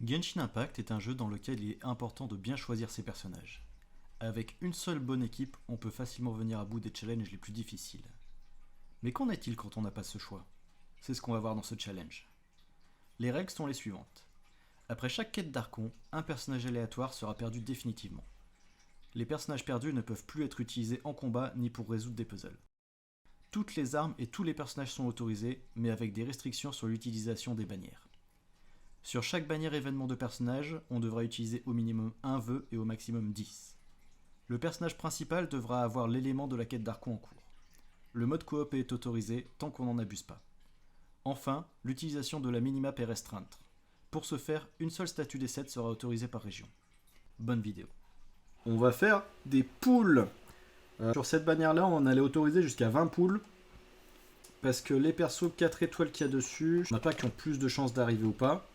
Genshin Impact est un jeu dans lequel il est important de bien choisir ses personnages. Avec une seule bonne équipe, on peut facilement venir à bout des challenges les plus difficiles. Mais qu'en est-il quand on n'a pas ce choix? C'est ce qu'on va voir dans ce challenge. Les règles sont les suivantes. Après chaque quête d'Archon, un personnage aléatoire sera perdu définitivement. Les personnages perdus ne peuvent plus être utilisés en combat ni pour résoudre des puzzles. Toutes les armes et tous les personnages sont autorisés, mais avec des restrictions sur l'utilisation des bannières. Sur chaque bannière événement de personnage, on devra utiliser au minimum un vœu et au maximum 10. Le personnage principal devra avoir l'élément de la quête d'Archon en cours. Le mode coop est autorisé tant qu'on n'en abuse pas. Enfin, l'utilisation de la minimap est restreinte. Pour ce faire, une seule statue des 7 sera autorisée par région. Bonne vidéo. On va faire des poules. Sur cette bannière-là, on allait autoriser jusqu'à 20 poules. Parce que les persos 4 étoiles qu'il y a dessus, on n'a pas qui ont plus de chances d'arriver ou pas.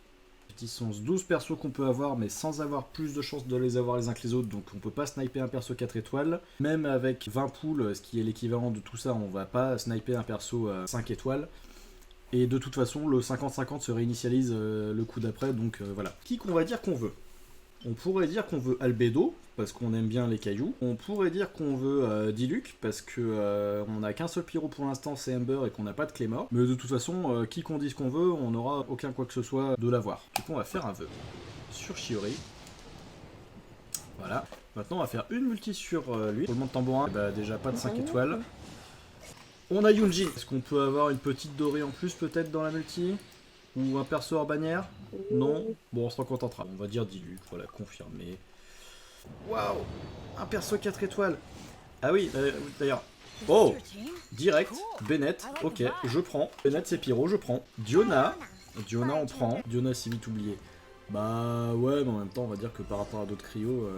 Ils sont 12 persos qu'on peut avoir, mais sans avoir plus de chances de les avoir les uns que les autres. Donc on peut pas sniper un perso 4 étoiles. Même avec 20 poules, ce qui est l'équivalent de tout ça, on va pas sniper un perso 5 étoiles. Et de toute façon, le 50-50 se réinitialise le coup d'après, donc voilà. Qui qu'on va dire qu'on veut? On pourrait dire qu'on veut Albedo, parce qu'on aime bien les cailloux. On pourrait dire qu'on veut Diluc, parce que on n'a qu'un seul pyro pour l'instant, c'est Ember, et qu'on n'a pas de Claymore. Mais de toute façon, qui qu'on dise qu'on veut, on n'aura aucun quoi que ce soit de l'avoir. Du coup, on va faire un vœu sur Shiori. Voilà. Maintenant, on va faire une multi sur lui. Pour le monde tambourin, bah, déjà pas de 5 étoiles. On a Yunjin. Est-ce qu'on peut avoir une petite dorée en plus peut-être dans la multi? Ou un perso hors bannière? Non. Bon, on s'en contentera. On va dire Diluc, voilà, confirmé. Waouh! Un perso 4 étoiles. Ah oui, d'ailleurs. Oh! Direct. Bennett, ok, je prends. Bennett c'est Pyro, je prends. Diona. Diona on prend. Diona c'est vite oublié. Bah ouais, mais en même temps on va dire que par rapport à d'autres cryos...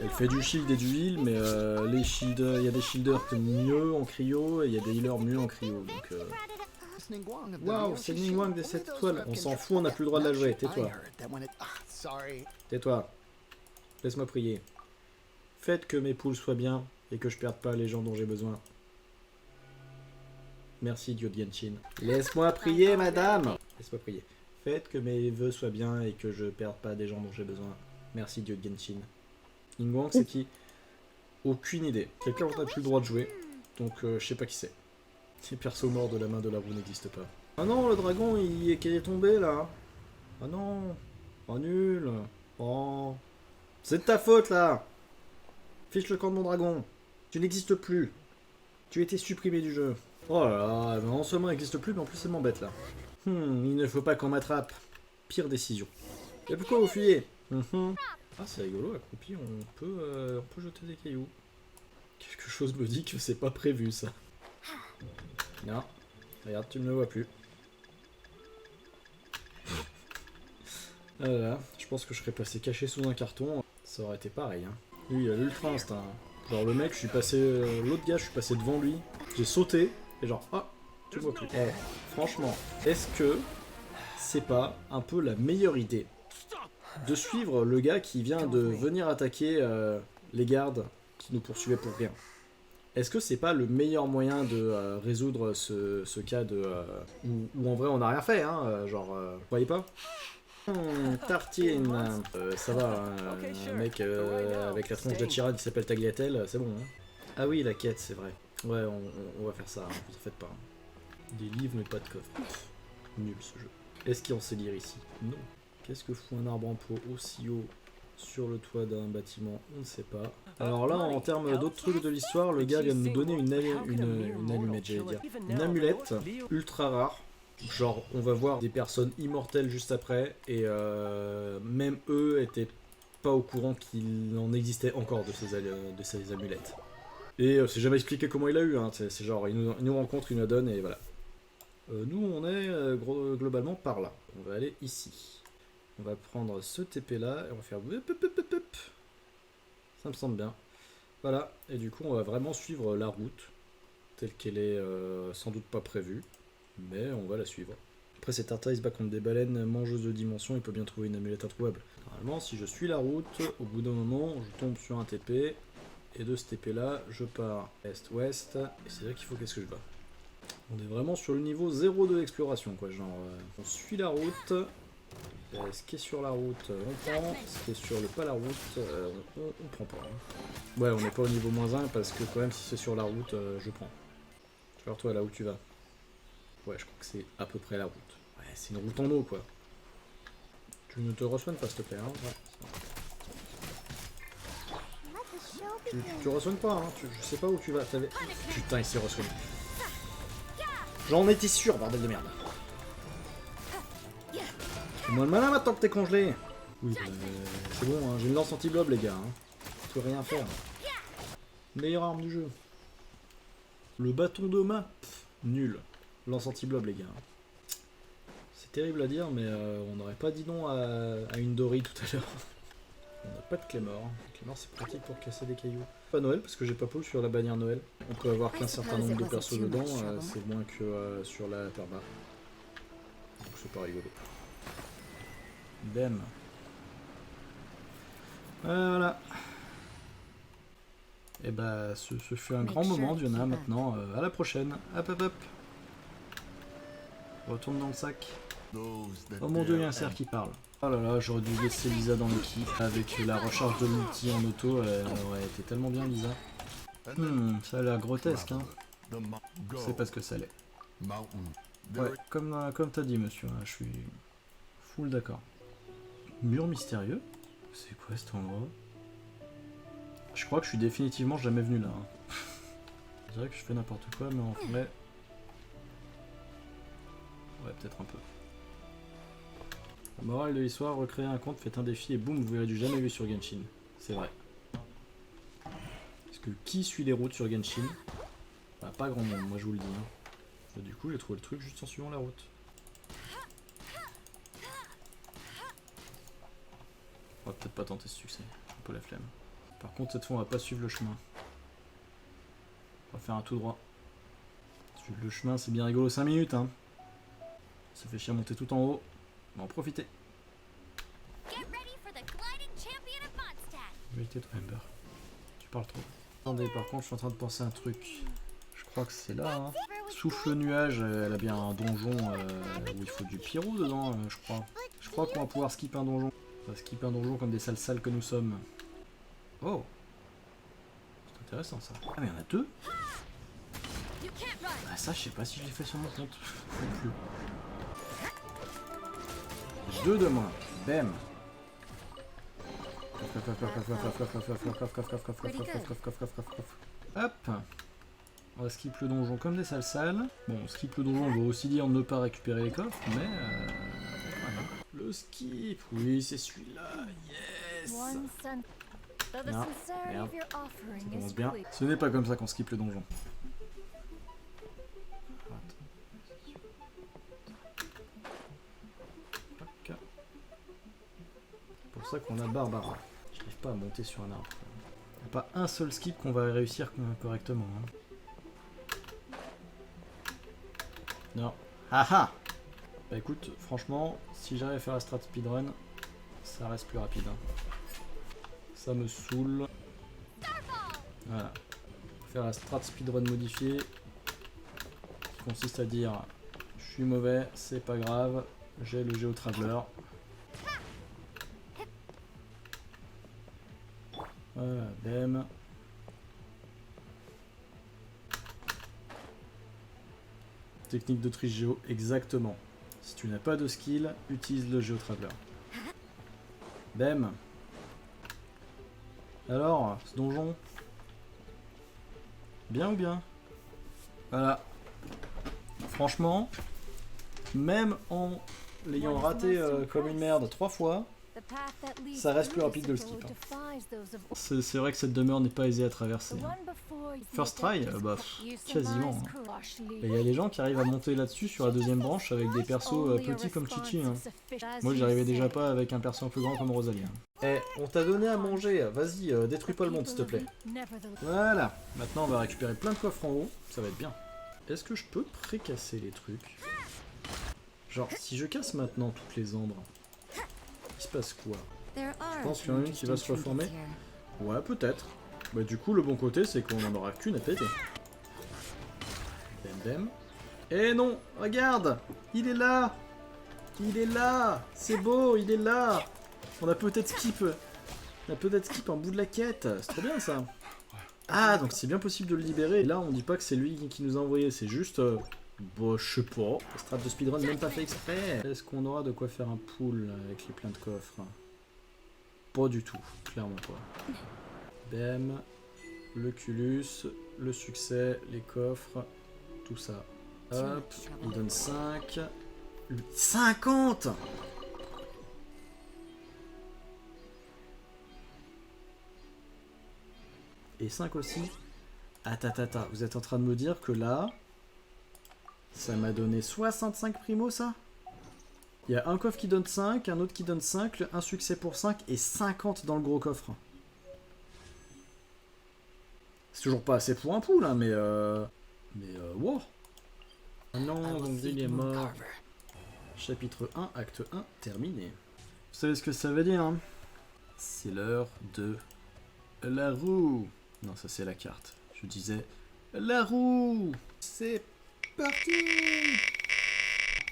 Elle fait du shield et du heal, mais les shielders, il y a des shielders mieux en cryo et il y a des healers mieux en cryo. Donc, waouh, c'est Ningguang des 7 étoiles. On s'en fout, on n'a plus le droit de la jouer. Tais-toi. Tais-toi. Laisse-moi prier. Faites que mes poules soient bien et que je perde pas les gens dont j'ai besoin. Merci, Dieu de Genshin. Laisse-moi prier, madame. Laisse-moi prier. Faites que mes vœux soient bien et que je perde pas des gens dont j'ai besoin. Merci, Dieu de Genshin. Ningguang, c'est qui? Aucune idée. Quelqu'un n'a plus le droit de jouer, donc je sais pas qui c'est. Les persos morts de la main de la roue n'existent pas. Ah non, le dragon, il est tombé là. Ah non. Oh nul. Oh. C'est de ta faute là. Fiche le camp de mon dragon. Tu n'existes plus. Tu as été supprimé du jeu. Oh là là, non seulement il n'existe plus, mais en plus c'est m'embête là. Il ne faut pas qu'on m'attrape. Pire décision. Et pourquoi vous fuyez? Ah, c'est rigolo, accroupi, on peut jeter des cailloux. Quelque chose me dit que c'est pas prévu, ça. Non, regarde, tu ne me vois plus. Ah là là, je pense que je serais passé caché sous un carton, ça aurait été pareil. Hein. Lui, il a l'ultra instinct. Genre, le mec, je suis passé... L'autre gars, je suis passé devant lui, j'ai sauté, et genre, ah, tu me vois plus. Eh, franchement, est-ce que c'est pas un peu la meilleure idée de suivre le gars qui vient de venir attaquer les gardes qui nous poursuivaient pour rien? Est-ce que c'est pas le meilleur moyen de résoudre ce cas de où en vrai on n'a rien fait, hein, genre, vous voyez pas? Tartine, ça va, hein, un mec avec la tronche d'Achira qui s'appelle Tagliatelle, c'est bon. Hein. Ah oui, la quête, c'est vrai. Ouais, on va faire ça, hein, vous en faites pas. Hein. Des livres mais pas de coffre. Nul ce jeu. Est-ce qu'il en sait lire ici? Non. Qu'est-ce que fout un arbre en pot aussi haut sur le toit d'un bâtiment? On ne sait pas. Alors là, en termes d'autres trucs de l'histoire, le gars vient de nous donner une allumette, j'allais dire. Une amulette ultra rare. Genre, on va voir des personnes immortelles juste après, et même eux étaient pas au courant qu'il en existait encore de ces amulettes. Et c'est jamais expliqué comment il a eu, hein. C'est genre, il nous rencontre, il nous la donne, et voilà. Nous, on est globalement par là. On va aller ici. On va prendre ce TP là et on va faire... Ça me semble bien. Voilà, et du coup on va vraiment suivre la route, telle qu'elle est sans doute pas prévue, mais on va la suivre. Après cet Arta il se bat contre des baleines mangeuses de dimensions, il peut bien trouver une amulette introuvable. Normalement si je suis la route, au bout d'un moment je tombe sur un TP, et de ce TP là je pars est-ouest, et c'est là qu'il faut qu'est-ce que je bats. On est vraiment sur le niveau 0 de l'exploration quoi, genre on suit la route, Ce qui est sur la route, on prend. Ce qui est sur le pas la route, on prend pas. Hein. Ouais, on n'est pas au niveau -1 parce que quand même, si c'est sur la route, je prends. Tu vois, toi, là où tu vas. Ouais, je crois que c'est à peu près la route. Ouais, c'est une route en eau, quoi. Tu ne te reçoines pas, s'il te plaît. Hein. Ouais. Tu reçoines pas, hein. Je sais pas où tu vas. Putain, il s'est reçonné. J'en étais sûr, bordel de merde. Fais-moi le malin maintenant que t'es congelé. Oui, c'est bon, hein. J'ai une lance anti-blob, les gars. Hein. Je peux rien faire. Meilleure arme du jeu. Le bâton de main, nul. Lance anti-blob, les gars. C'est terrible à dire, mais on n'aurait pas dit non à une Dory tout à l'heure. On n'a pas de Claymore. Claymore, c'est pratique pour casser des cailloux. Pas Noël, parce que j'ai pas pull sur la bannière Noël. On peut avoir qu'un certain nombre de persos dedans, c'est moins que sur la perma. Donc c'est pas rigolo. Bam. Voilà. Et bah, ce fut un grand moment, Diona. Maintenant, à la prochaine. Hop hop hop. Retourne dans le sac. Oh mon dieu, il y a un cerf qui parle. Oh là là, j'aurais dû laisser Lisa dans l'équipe. Avec la recharge de l'ulti en auto, elle aurait été tellement bien, Lisa. Ça a l'air grotesque, hein. Je sais pas ce que ça l'est. Ouais, comme t'as dit, monsieur, hein, je suis full d'accord. Mur mystérieux? C'est quoi cet endroit? Je crois que je suis définitivement jamais venu là. Hein. Je dirais que je fais n'importe quoi, mais en vrai... Ouais, peut-être un peu. La morale de l'histoire, recréer un compte, faites un défi et boum, vous verrez du jamais vu sur Genshin. C'est vrai. Parce que qui suit les routes sur Genshin? Bah, pas grand monde, moi je vous le dis. Hein. Et du coup, j'ai trouvé le truc juste en suivant la route. On va peut-être pas tenter ce succès, j'ai un peu la flemme. Par contre, cette fois, on va pas suivre le chemin. On va faire un tout droit. Suivre le chemin, c'est bien rigolo 5 minutes, hein. Ça fait chier à monter tout en haut. On va en profiter. Vérité de Ember. Tu parles trop. Attendez, par contre, je suis en train de penser à un truc. Je crois que c'est là, hein. Souffle nuage, elle a bien un donjon où il faut du pyro dedans, je crois. Je crois qu'on va pouvoir skip un donjon. On va skip un donjon comme des sales que nous sommes. Oh! C'est intéressant ça. Ah mais il y en a deux? Ah ça je sais pas si je l'ai fait sur mon compte. Non plus. Deux de moins. Bam! Hop! On va skip le donjon comme des sales. Bon, skip le donjon veut aussi dire ne pas récupérer les coffres, mais... Le skip! Oui, c'est celui-là! Yes! Non, merde. Ça commence bien. Ce n'est pas comme ça qu'on skip le donjon. C'est pour ça qu'on a Barbara. J'arrive pas à monter sur un arbre. Il n'y a pas un seul skip qu'on va réussir correctement. Hein. Non. Haha! Bah écoute, franchement, si j'arrive à faire la strat speedrun, ça reste plus rapide. Hein. Ça me saoule. Voilà. Faire la strat speedrun modifiée, qui consiste à dire je suis mauvais, c'est pas grave, j'ai le Géotraveler. Voilà, bam. Technique de triche géo, exactement. Si tu n'as pas de skill, utilise le Géotraveler. Bam. Alors, ce donjon, bien ou bien? Voilà. Franchement, même en l'ayant raté comme une merde 3 fois, ça reste plus rapide de le skip. Hein. C'est vrai que cette demeure n'est pas aisée à traverser. Hein. First try, bah quasiment. Hein. Il y a des gens qui arrivent à monter là-dessus sur la deuxième branche avec des persos petits comme Chichi. Hein. Moi j'arrivais déjà pas avec un perso plus grand comme Rosalie. Hein. Eh, on t'a donné à manger, vas-y, détruis pas le monde s'il te plaît. Voilà, maintenant on va récupérer plein de coffres en haut, ça va être bien. Est-ce que je peux précasser les trucs? Genre, si je casse maintenant toutes les ombres, il se passe quoi? Je pense qu'il y en a une qui va se reformer. Ouais, peut-être. Bah du coup, le bon côté, c'est qu'on en aura qu'une à péter. Bam bam. Eh non, regarde, il est là. Il est là. C'est beau, il est là. On a peut-être skip un bout de la quête. C'est trop bien ça. Ah, donc c'est bien possible de le libérer. Et là, on dit pas que c'est lui qui nous a envoyé. C'est juste... bon, je sais pas. La strat de speedrun même pas fait exprès. Est-ce qu'on aura de quoi faire un pool avec les pleins de coffres? Pas du tout. Clairement pas. Bam. Le culus. Le succès. Les coffres. Tout ça. Hop. Il donne 5. 50. Et 5 aussi. Attends, vous êtes en train de me dire que là, ça m'a donné 65 primo ça? Il y a un coffre qui donne 5, un autre qui donne 5, un succès pour 5 et 50 dans le gros coffre. C'est toujours pas assez pour un pool, hein, mais wow. Non, donc il est mort. Chapitre 1, acte 1, terminé. Vous savez ce que ça veut dire, hein? C'est l'heure de la roue. Non, ça c'est la carte. Je disais la roue. C'est parti.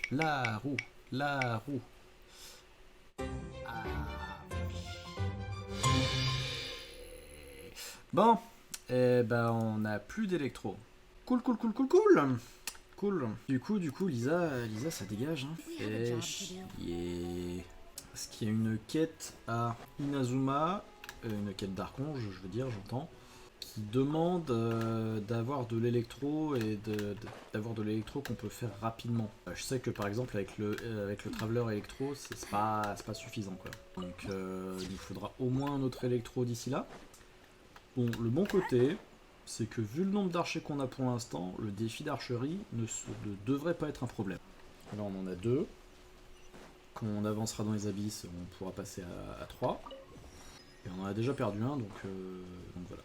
La roue, la roue. Ah. Bon, eh ben on a plus d'électro. Cool. Du coup, Lisa, ça dégage. Hein. Fait chier. Parce qu'il y a une quête à Inazuma, une quête d'archange, je veux dire, j'entends, qui demande d'avoir de l'électro et d'avoir de l'électro qu'on peut faire rapidement. Je sais que par exemple avec le Traveler électro, c'est pas suffisant quoi. Donc il nous faudra au moins un autre électro d'ici là. Bon, le bon côté, c'est que vu le nombre d'archers qu'on a pour l'instant, le défi d'archerie ne devrait pas être un problème. Là on en a 2. Quand on avancera dans les abysses, on pourra passer à 3. Et on en a déjà perdu un, donc voilà.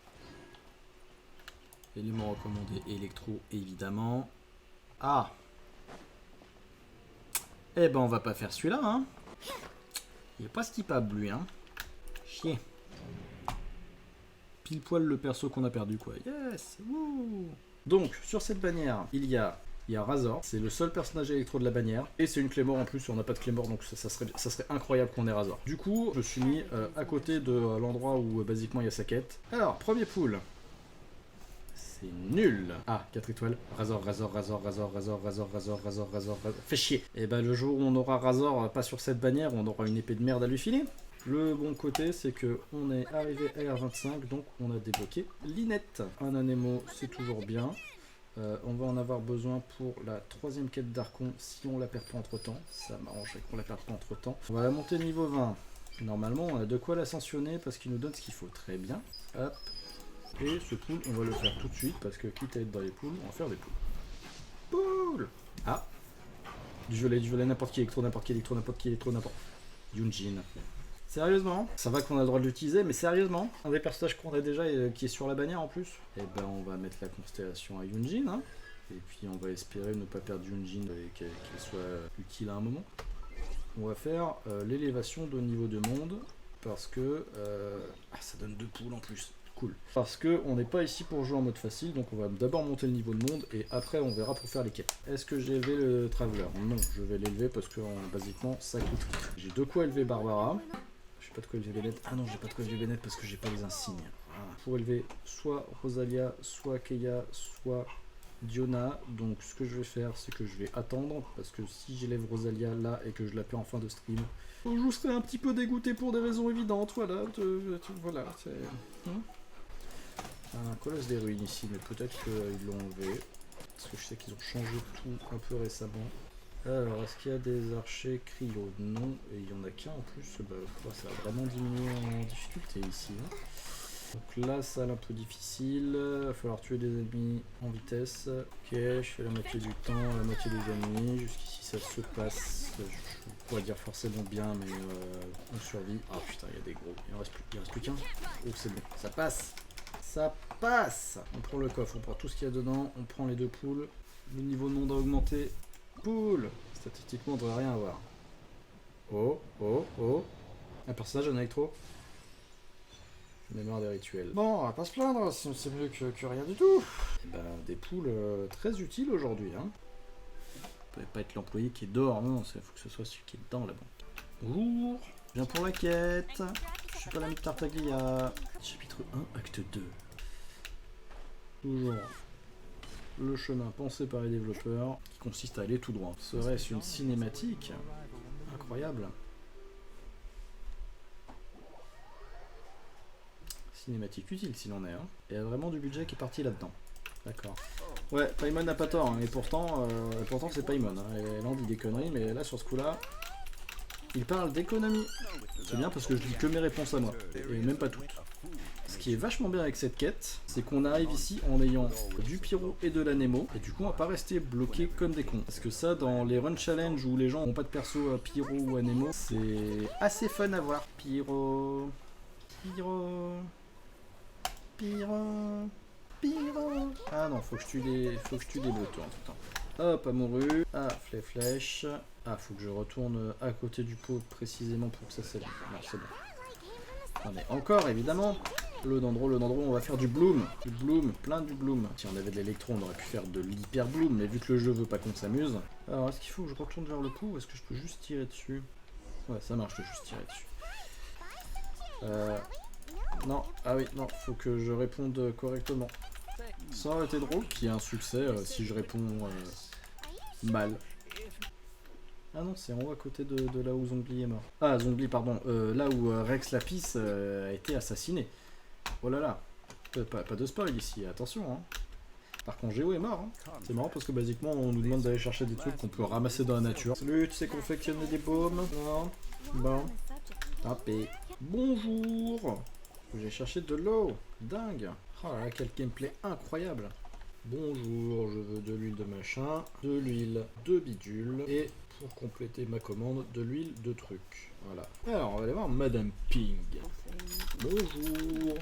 Élément recommandé, électro, évidemment. Ah! Eh ben, on va pas faire celui-là, hein. Il est pas skipable, lui, hein. Chier. Pile poil le perso qu'on a perdu, quoi. Yes! Wouh! Donc, sur cette bannière, il y a Razor, c'est le seul personnage électro de la bannière, et c'est une Claymore en plus, on n'a pas de Claymore, donc ça serait incroyable qu'on ait Razor. Du coup, je me suis mis à côté de l'endroit où basiquement il y a sa quête. Alors, premier pool. C'est nul. Ah, 4 étoiles. Razor. Fais chier. Et bah le jour où on aura Razor, pas sur cette bannière, on aura une épée de merde à lui filer. Le bon côté, c'est que on est arrivé à R25, donc on a débloqué Linette. Un anémo, c'est toujours bien. On va en avoir besoin pour la 3ème quête d'Archon si on la perd pas entre temps. Ça m'arrangerait qu'on la perde pas entre temps. On va la monter niveau 20. Normalement, on a de quoi l'ascensionner parce qu'il nous donne ce qu'il faut. Très bien. Hop. Et ce pool, on va le faire tout de suite parce que quitte à être dans les pools, on va faire des pools. Pool. Ah. Du violet, n'importe qui électro. Yunjin. Sérieusement, ça va qu'on a le droit de l'utiliser, mais sérieusement, un des personnages qu'on a déjà et qui est sur la bannière en plus, et ben on va mettre la constellation à Yunjin, hein, et puis on va espérer ne pas perdre Yunjin et qu'elle soit utile à un moment. On va faire l'élévation de niveau de monde, parce que ça donne 2 poules en plus. Cool. Parce que on n'est pas ici pour jouer en mode facile, donc on va d'abord monter le niveau de monde et après on verra pour faire les quêtes. Est-ce que j'ai élevé le Traveler? Non, je vais l'élever parce que basiquement ça coûte. J'ai de quoi élever Barbara. J'ai pas de quoi élever Bennett. Ah non, j'ai pas de quoi élever Bennett parce que j'ai pas les insignes. Voilà. Pour élever soit Rosalia, soit Keia, soit Diona. Donc ce que je vais faire, c'est que je vais attendre parce que si j'élève Rosalia là et que je la perds en fin de stream, je serai un petit peu dégoûté pour des raisons évidentes. Voilà, voilà. Un colosse des ruines ici, mais peut-être qu'ils l'ont enlevé. Parce que je sais qu'ils ont changé tout un peu récemment. Alors, est-ce qu'il y a des archers cryo? Non, et il y en a qu'un en plus. Bah, ça a vraiment diminué en difficulté ici. Hein. Donc là, ça a un peu difficile. Il va falloir tuer des ennemis en vitesse. Ok, je fais la moitié du temps, la moitié des ennemis. Jusqu'ici, ça se passe. Je pourrais dire forcément bien, mais on survit. Ah putain, il y a des gros. Il en reste plus qu'un. Oh, c'est bon, ça passe. Ça passe. On prend le coffre, on prend tout ce qu'il y a dedans, on prend les 2 poules. Le niveau de monde a augmenté. Poule. Statistiquement, on devrait rien avoir. Oh. Un personnage en électro. J'en ai marre des rituels. Bon, on va pas se plaindre, c'est mieux que rien du tout. Et ben, des poules très utiles aujourd'hui. Hein. Ça peut pas être l'employé qui est dehors, non, il faut que ce soit celui qui est dans la banque. Bonjour, je viens pour la quête. Je suis pas l'ami de Tartaglia. Chapitre 1, acte 2. Toujours le chemin pensé par les développeurs, qui consiste à aller tout droit. Serait-ce une cinématique? Incroyable. Cinématique utile s'il en est. Hein. Il y a vraiment du budget qui est parti là-dedans. D'accord. Ouais, Paimon n'a pas tort, hein, et pourtant c'est Paimon. Hein, et là on dit des conneries, mais là sur ce coup-là, il parle d'économie. C'est bien parce que je lis que mes réponses à moi, et même pas toutes. Ce qui est vachement bien avec cette quête, c'est qu'on arrive ici en ayant du pyro et de la Nemo, et du coup on va pas rester bloqué comme des cons. Parce que ça, dans les run challenge où les gens n'ont pas de perso à pyro ou à Nemo, c'est assez fun à voir. Pyro... Pyro... Pyro... Pyro... Ah non, faut que je tue les bleus toi en tout temps. Hop, amoureux. Ah, flèche. Ah, faut que je retourne à côté du pot précisément pour que ça s'allume. Non, c'est bon. Non mais encore, évidemment. Le dendro, on va faire du bloom. Du bloom, plein du bloom. Si on avait de l'électro, on aurait pu faire de l'hyper bloom, mais vu que le jeu veut pas qu'on s'amuse. Alors, est-ce qu'il faut que je retourne vers le pot ou est-ce que je peux juste tirer dessus? Ouais, ça marche de juste tirer dessus. Non, ah oui, non, faut que je réponde correctement. Ça aurait été drôle qu'il y ait un succès si je réponds mal. Ah non, c'est en haut à côté de là où Zongli est mort. Ah, Zongli, pardon. Là où Rex Lapis a été assassiné. Oh là là. Pas de spoil ici, attention. Hein. Par contre, Géo est mort. Hein. C'est marrant parce que basiquement, on nous demande d'aller chercher des trucs qu'on peut ramasser dans la nature. Salut, tu sais confectionner des baumes? Non. Bon. Tapé. Bonjour. J'ai cherché de l'eau. Dingue. Oh là là, quel gameplay incroyable. Bonjour, je veux de l'huile de machin, de l'huile de bidule, et pour compléter ma commande, de l'huile de truc. Voilà. Alors, on va aller voir Madame Ping. Bonjour.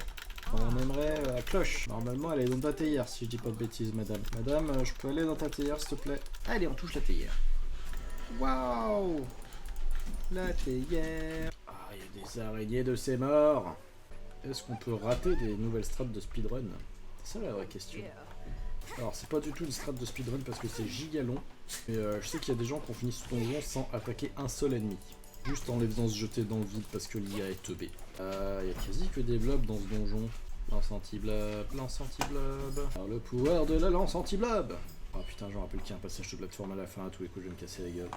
On aimerait la cloche. Normalement, elle est dans ta théière, si je dis pas de bêtises, madame. Madame, je peux aller dans ta théière, s'il te plaît? Allez, on touche la théière. Waouh. La théière. Ah, il y a des araignées de ces morts. Est-ce qu'on peut rater des nouvelles strates de speedrun? C'est ça la vraie question. Alors c'est pas du tout une strat de speedrun parce que c'est giga long. Mais je sais qu'il y a des gens qui ont fini ce donjon sans attaquer un seul ennemi. Juste en les faisant se jeter dans le vide parce que l'IA est teubée. Il y a quasi que des blobs dans ce donjon. Lance anti-blob, lance anti-blob. Alors le pouvoir de la lance anti-blob. Oh putain, je me rappelle qu'il y a un passage de plateforme à la fin, à tous les coups je vais me casser la gueule.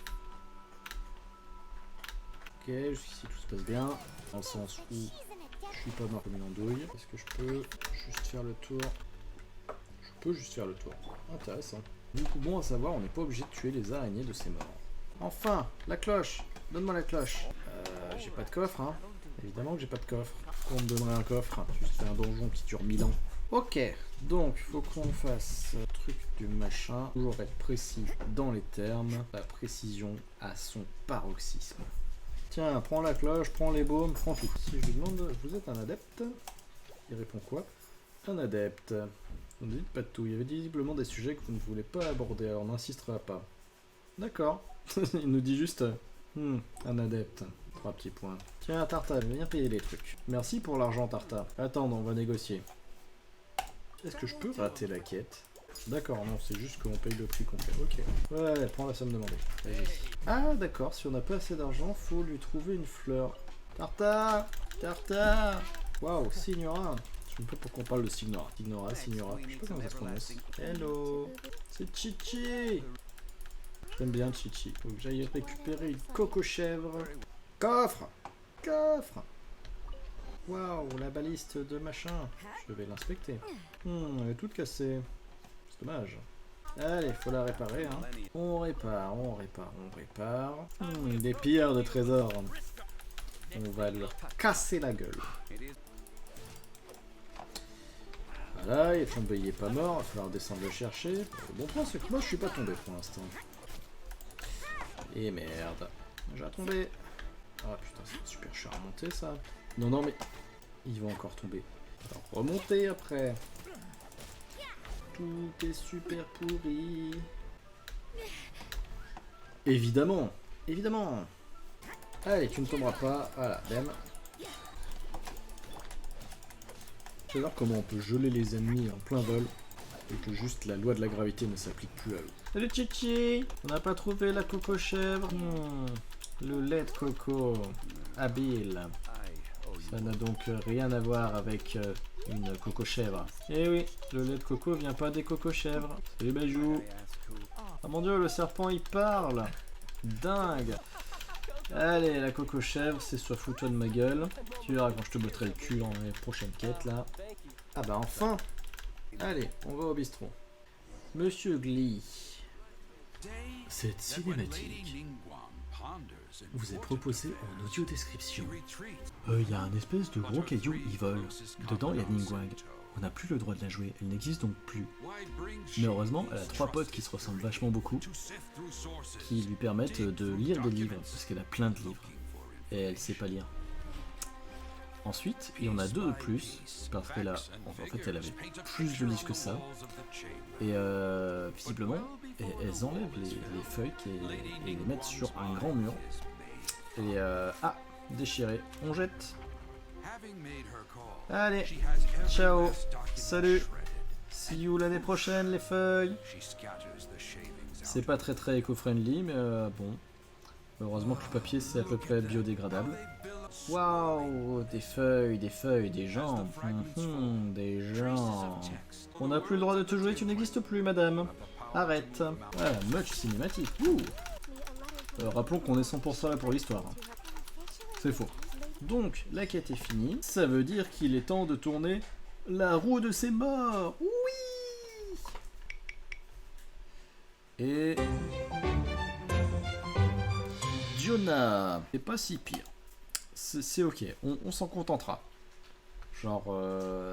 Ok, jusqu'ici tout se passe bien. Dans le sens où je suis pas mort comme une andouille. Est-ce que je peux juste faire le tour? Je peux juste faire le tour. Intéressant. Du coup, bon à savoir, on n'est pas obligé de tuer les araignées de ces morts. Enfin, la cloche. Donne-moi la cloche. J'ai pas de coffre, hein. Évidemment que j'ai pas de coffre. Pourquoi on me donnerait un coffre? Juste un donjon qui dure 1000 ans. Ok, donc il faut qu'on fasse truc du machin. Toujours être précis dans les termes. La précision à son paroxysme. Tiens, prends la cloche, prends les baumes, prends tout. Si je lui demande, vous êtes un adepte? Il répond quoi? Un adepte. Vous ne dites pas de tout. Il y avait visiblement des sujets que vous ne voulez pas aborder, alors on n'insistera pas. D'accord. Il nous dit juste un adepte. 3 petits points. Tiens, Tarta, viens payer les trucs. Merci pour l'argent, Tarta. Attends, on va négocier. Est-ce que je peux rater la quête? D'accord, non, c'est juste qu'on paye le prix complet. Ok. Ouais, prends la somme demandée. Vas-y. Ah, d'accord, si on n'a pas assez d'argent, faut lui trouver une fleur. Tarta! Tarta! Waouh, Signora! Je sais pas pourquoi on parle de Signora. Signora. Je sais pas comment ça se prononce. Hello! C'est Chichi! J'aime bien Chichi. Faut que j'aille récupérer une coco-chèvre. Coffre! Coffre! Waouh, la baliste de machin. Je vais l'inspecter. Elle est toute cassée. C'est dommage. Allez, faut la réparer, hein. On répare. Des pillards de trésors. On va leur casser la gueule. Voilà, il est tombé, il est pas mort, il va falloir descendre le chercher. Le bon point, c'est que moi je suis pas tombé pour l'instant. Et merde, j'ai tombé. Ah putain, c'est super cher à monter ça. Non, mais il va encore tomber. Alors, remonter après. Tout est super pourri. Évidemment. Allez, tu ne tomberas pas. Voilà, bam. Je vais voir comment on peut geler les ennemis en plein vol et que juste la loi de la gravité ne s'applique plus à eux. Salut Chichi. On n'a pas trouvé la coco chèvre. Le lait de coco. Habile. Ça n'a donc rien à voir avec une coco chèvre. Eh oui, le lait de coco vient pas des coco chèvres. Salut Bajou. Ah mon dieu, le serpent il parle. Dingue. Allez, la coco chèvre, c'est soit fous-toi de ma gueule. Tu verras quand je te botterai le cul dans les prochaines quêtes là. Ah bah enfin. Allez, on va au bistrot. Monsieur Glee. Cette cinématique vous est proposée en audio description. Il y a un espèce de gros caillou qui vole. Dedans, il y a Ningguang. On n'a plus le droit de la jouer, elle n'existe donc plus. Mais heureusement, elle a 3 potes qui se ressemblent vachement beaucoup, qui lui permettent de lire des livres, parce qu'elle a plein de livres. Et elle sait pas lire. Ensuite, il y en a 2 de plus, parce qu'elle a, en fait, elle avait plus de livres que ça. Et visiblement, elles enlèvent les feuilles et les mettent sur un grand mur. Et ah, déchiré, on jette. Allez, ciao, salut, see you l'année prochaine les feuilles. C'est pas très éco-friendly, mais bon. Heureusement que le papier c'est à peu près biodégradable. Waouh, des feuilles, des jambes, des jambes. On n'a plus le droit de te jouer, tu n'existes plus, madame. Arrête. Voilà, much cinématique. Rappelons qu'on est 100% là pour l'histoire. C'est faux. Donc, la quête est finie. Ça veut dire qu'il est temps de tourner la roue de ses morts. Oui. Et... Jonah. C'est pas si pire. C'est ok, on s'en contentera. Genre,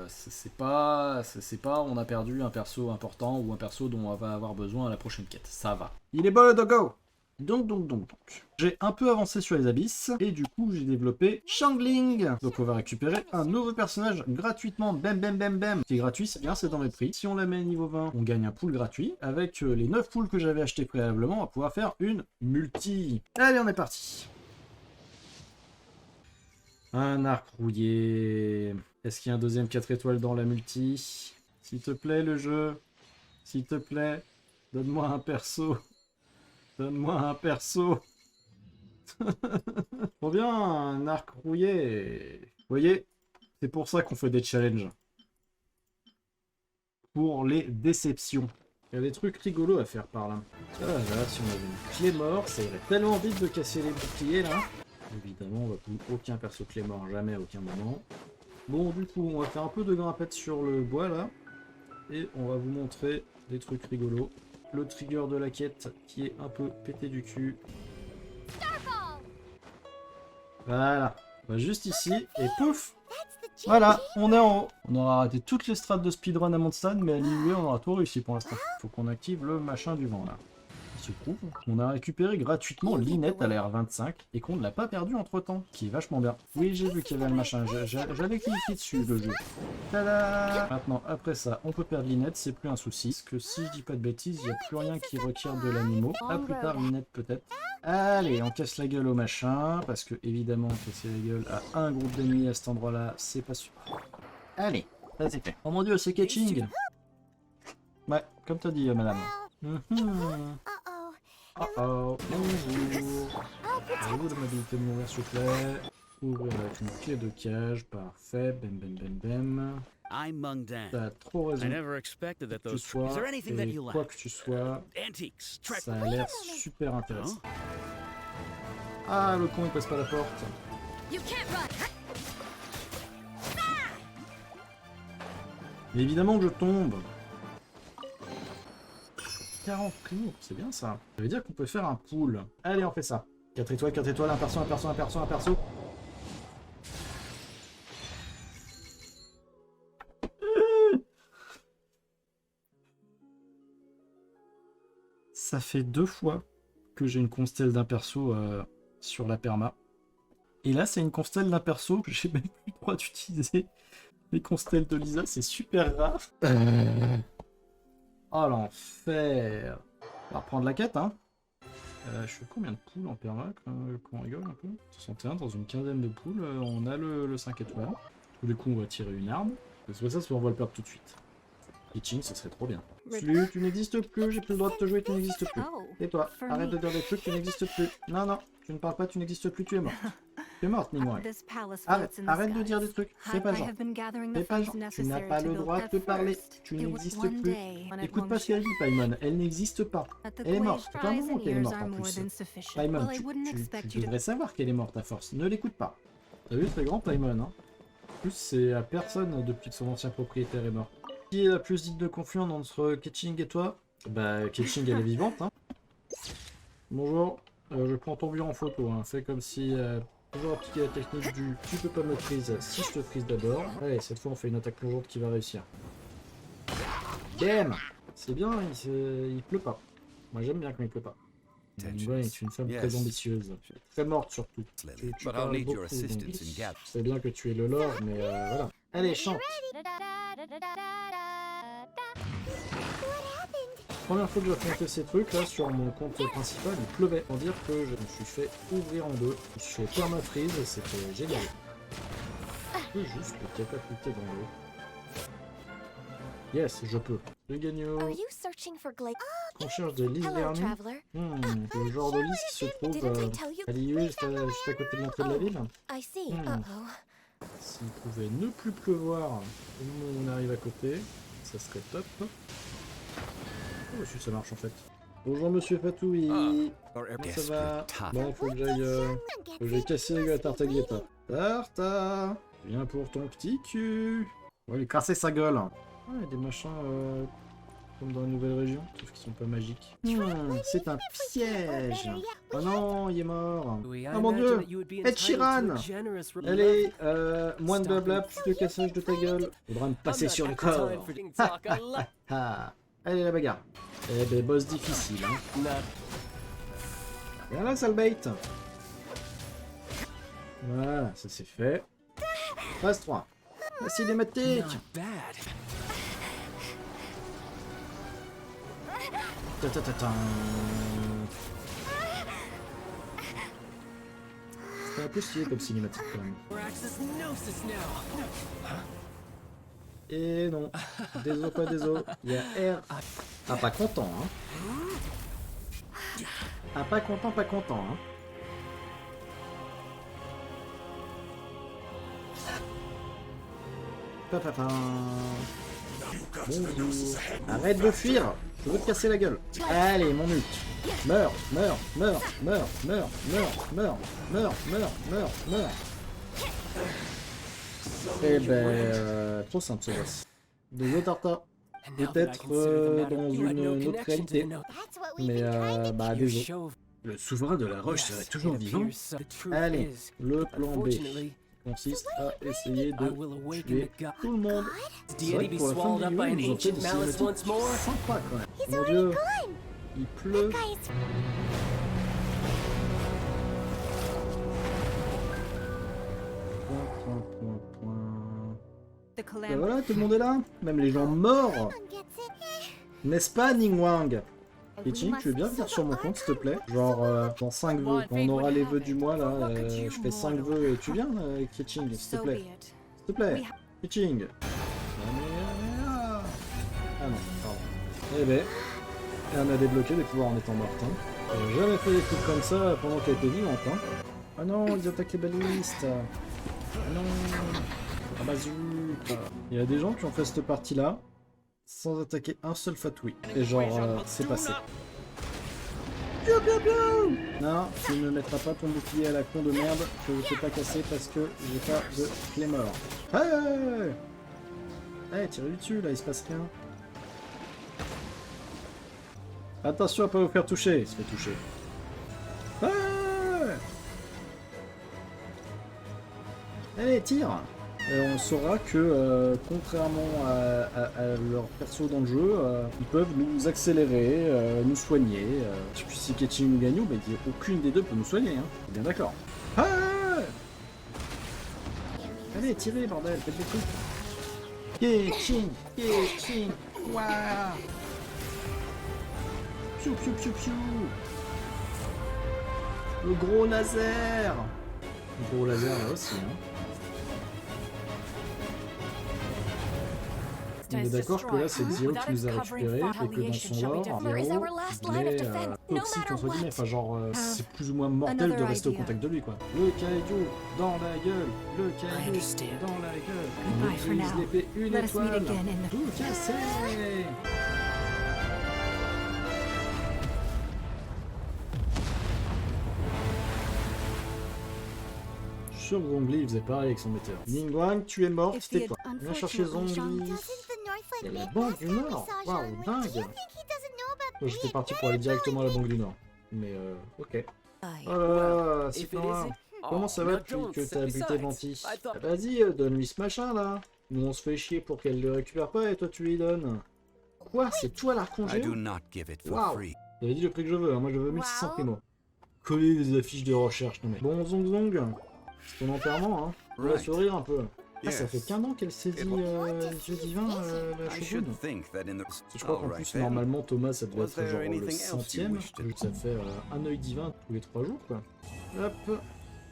c'est pas on a perdu un perso important ou un perso dont on va avoir besoin à la prochaine quête. Ça va. Il est bon le doggo. Donc. J'ai un peu avancé sur les abysses et du coup j'ai développé Xiangling. Donc on va récupérer un nouveau personnage gratuitement. Bam. Ce qui est gratuit, c'est bien, c'est dans mes prix. Si on la met niveau 20, on gagne un pool gratuit. Avec les 9 pools que j'avais acheté préalablement, on va pouvoir faire une multi. Allez, on est parti. Un arc rouillé. Est-ce qu'il y a un deuxième 4 étoiles dans la multi? S'il te plaît, le jeu. S'il te plaît, donne-moi un perso. Donne-moi un perso. Trop bien, un arc rouillé. Vous voyez, c'est pour ça qu'on fait des challenges. Pour les déceptions. Il y a des trucs rigolos à faire par là. Ah là, si on avait une clé mort, ça irait tellement vite de casser les boucliers là. Évidemment, on va plus aucun perso clé mort, jamais à aucun moment. Bon, du coup, on va faire un peu de grimpette sur le bois là. Et on va vous montrer des trucs rigolos. Le trigger de la quête qui est un peu pété du cul. Voilà. On va juste ici et pouf. Voilà, on est en haut. On aura raté toutes les strates de speedrun à Mondstadt, mais à l'IUE, on aura tout réussi pour l'instant. Faut qu'on active le machin du vent là. Il se trouve qu'on a récupéré gratuitement Linette à l'ère 25 et qu'on ne l'a pas perdu entre temps, qui est vachement bien. Oui, j'ai vu qu'il y avait le machin, j'avais cliqué dessus le jeu. Tada! Maintenant, après ça, on peut perdre Linette, c'est plus un souci. Parce que si je dis pas de bêtises, il n'y a plus rien qui requiert de l'animaux. À plus tard, Linette peut-être. Allez, on casse la gueule au machin, parce que évidemment, casser la gueule à un groupe d'ennemis à cet endroit-là, c'est pas super. Allez, ça c'est fait. Oh mon dieu, c'est catching! Ouais, comme t'as dit, madame. Oh, bonjour. Avez-vous de l'habilité de mourir, s'il vous plaît? Ouvrir avec une clé de cage, parfait. Bam. T'as trop raison. Que tu sois, et quoi que tu sois, ça a l'air super intéressant. Ah, le con, il passe pas la porte. Mais évidemment que je tombe. 40 tours, c'est bien ça. Ça veut dire qu'on peut faire un pool. Allez, on fait ça. 4 étoiles, un perso. Ça fait 2 fois que j'ai une constelle d'un perso sur la perma. Et là, c'est une constelle d'un perso que j'ai même plus le droit d'utiliser. Les constelles de Lisa, c'est super rare. Oh l'enfer. On va reprendre la quête, hein. Je fais combien de poules en perma qu'on rigole un peu? 61 dans une quinzaine de poules, on a le 5 étoiles. Du coup, on va tirer une arme. Parce que ça on va le perdre tout de suite. Hitching, ça serait trop bien. Salut, tu n'existes plus, j'ai plus le droit de te jouer, tu n'existes plus. Oh, Et toi, for arrête me. de dire des trucs, tu n'existes plus. Non, non, tu ne parles pas, tu n'existes plus, tu es morte. Tu es morte, Ningguang. This palace Arrête, floats in the arrête de dire des skies. trucs, fais pas I genre. have been gathering Fais the pas funds genre, tu n'as necessary pas to le build droit de that te parler, first. tu It was n'existes one plus. day when it Écoute pas won't ce qu'elle dit, Paimon, elle n'existe pas. that the Elle est glazed morte, ça fait un eyes moment and qu'elle est ears morte are en more plus. than sufficient. Paimon, Well, I wouldn't expect tu you to. devrais savoir qu'elle est morte à force, ne l'écoute pas. T'as vu, c'est grand Paimon, hein. En plus, c'est à personne depuis que son ancien propriétaire est mort. Qui est la plus digne de confiance entre Keqing et toi? Bah, Keqing, elle est vivante, hein. Bonjour, je prends ton bureau en photo, hein. Fais comme si... toujours appliquer la technique du « tu peux pas me freeze si je te freeze d'abord ». Allez, cette fois on fait une attaque plongeante qui va réussir. Bam! C'est bien, il pleut pas. Moi j'aime bien quand il pleut pas. Ningguang est une femme très ambitieuse. Très morte surtout. Tu But I'll parles need your beaucoup, assistance donc in gathering. je sais bien que tu es le lord, mais voilà. Allez, chante! Première fois que j'affrontais ces trucs là sur mon compte principal, il pleuvait. Pour dire que je me suis fait ouvrir en deux. Je me suis fait permafreeze et c'était génial. Je peux juste le catapulter dans l'eau. Yes, je peux. Le gagnon. Are you searching for Glade? On cherche des lys Hello, vernis. traveler. Le genre de lys qui se trouve Didn't I tell you? à l'IE juste à côté de l'entrée de la ville. I see. Hmm. Uh-oh. S'il pouvait ne plus pleuvoir au moment où on arrive à côté, ça serait top. Oh, si ça marche en fait. Bonjour Monsieur Fatoui. Or Comment ça va? desperate time. Bon, faut que j'aille casser la gueule à Tartaglietta. Tarta, viens pour ton petit cul. On va lui casser sa gueule. Ah, il y a des machins comme dans la nouvelle région, sauf qu'ils sont pas magiques. C'est un piège. Oh non, il est mort. Oh mon dieu, Ed Sheeran. Allez, moins de blabla, plus de cassage de ta gueule. Faudra me passer sur le corps. Ah. Allez, la bagarre. Eh ben, boss difficile, hein. Viens là, sale bait. Voilà, ça c'est fait. Phase 3. La cinématique. Ta-ta-ta-ta. C'est un peu stylé comme cinématique quand même. Et non. Désolé, pas désolé. Il y a R. Ah, pas content, hein. Ah, pas content, hein. Papa. Bonjour. Arrête de fuir. Je veux te casser la gueule. Allez, mon ult. Meurs, meurs, meurs, meurs, meurs, meurs, meurs, meurs, meurs, meurs, meurs. Eh ben, trop simple ce boss. Désolé Tarta. Peut-être dans une autre réalité. That's what we've Mais been trying to bah désolé. Le souverain de la roche serait toujours vivant. Allez, le plan B consiste à essayer de tuer tout le monde. C'est vrai que pour la fin de vidéo, ils nous ont fait des cinématiques sympas quand même. Mon dieu, il pleut. Guys, Point. The Et calamity. voilà, tout le monde est là. Même les gens morts. someone gets it. N'est-ce pas, Ningguang? Keqing, tu veux bien venir sur mon compte, s'il te plaît? Genre, dans 5 vœux. Quand on aura les vœux du mois, là, je fais 5 vœux et tu viens, Keqing, s'il te So be plaît. it. S'il te plaît. Keqing. Ah non, pardon. Eh ben, on a débloqué des pouvoirs en étant morte. Hein. J'ai jamais fait des trucs comme ça pendant qu'elle était vivante. Hein. Ah non, ils attaquent les balistes. Ah non. Ah bah zut. Il y a des gens qui ont fait cette partie-là sans attaquer un seul Fatoui. Et genre, c'est passé. Piou, piou, piou. Non, tu ne mettras pas ton bouclier à la con de merde que je t'ai pas cassé parce que j'ai pas de clé mort. Hey, hey, tirez-lui dessus, là, il se passe rien. Attention à pas vous faire toucher, il se fait toucher. Hey. Allez, tire. Et on saura que, contrairement à leur perso dans le jeu, ils peuvent nous accélérer, nous soigner. Je sais plus si Keqing nous gagne, mais aucune des deux peut nous soigner. Hein. Bien d'accord. Ah. Allez, tirez, bordel, faites des trucs. Keqing, waouh. Piou, piou, piou, piou. Le gros laser. Le gros laser là aussi, hein. On est d'accord que là, c'est Xiao qui les a récupérés et que dans son lore, Xiao, il est toxique entre guillemets. Enfin, genre, c'est plus ou moins mortel de rester au contact de lui, quoi. Le kaiju dans la gueule, le kaiju dans la gueule. On utilise l'épée une étoile. Tout cassé. Je suis sûr que Zhongli il faisait pareil avec son metteur. Ningguang, tu es mort, c'était toi. Viens chercher Zhongli. Il y a la Banque du Nord. Waouh, dingue. J'étais parti pour aller directement à la Banque du Nord. Mais ok. Oh là là, c'est noir. Comment ça va depuis que t'as buté Venti? Vas-y, donne-lui ce machin là. Nous on se fait chier pour qu'elle le récupère pas et toi tu lui donnes. Quoi? C'est toi l'archange? Waouh. J'avais dit le prix que je veux, hein. Moi je veux 1600 primo. Coller des affiches de recherche, non mais. Bon, Zong. C'est ton enterrement, hein. Tu vas sourire un peu. Ah, ça fait qu'un an qu'elle saisit les yeux divins, la shogun. Je crois qu'en plus, normalement, Thomas, ça devait être genre le 100e, vu que ça fait un œil divin tous les 3 jours, quoi. Hop,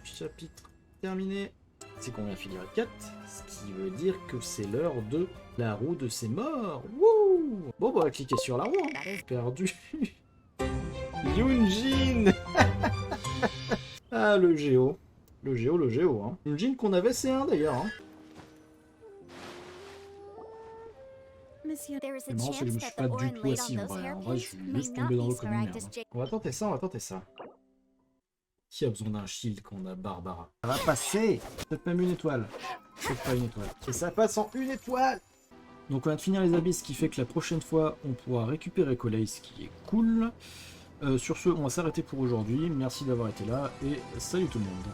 chapitre terminé. C'est qu'on vient finir le 4, ce qui veut dire que c'est l'heure de la roue de ses morts. Wouh! Bon, bah, on va cliquer sur la roue, hein. Perdu. Yunjin. Ah, le géo. Le géo, hein. Une jean qu'on avait C1 d'ailleurs, hein. C'est marrant, c'est que je me suis pas du tout assis en vrai. En vrai, je suis juste tombé dans l'eau comme une merde. On va tenter ça, Qui a besoin d'un shield quand on a Barbara? Ça va passer. Peut-être même une étoile. Peut-être pas une étoile. Et ça passe en une étoile. Donc on va finir les abysses, ce qui fait que la prochaine fois, on pourra récupérer Colei, ce qui est cool. Sur ce, on va s'arrêter pour aujourd'hui. Merci d'avoir été là et salut tout le monde.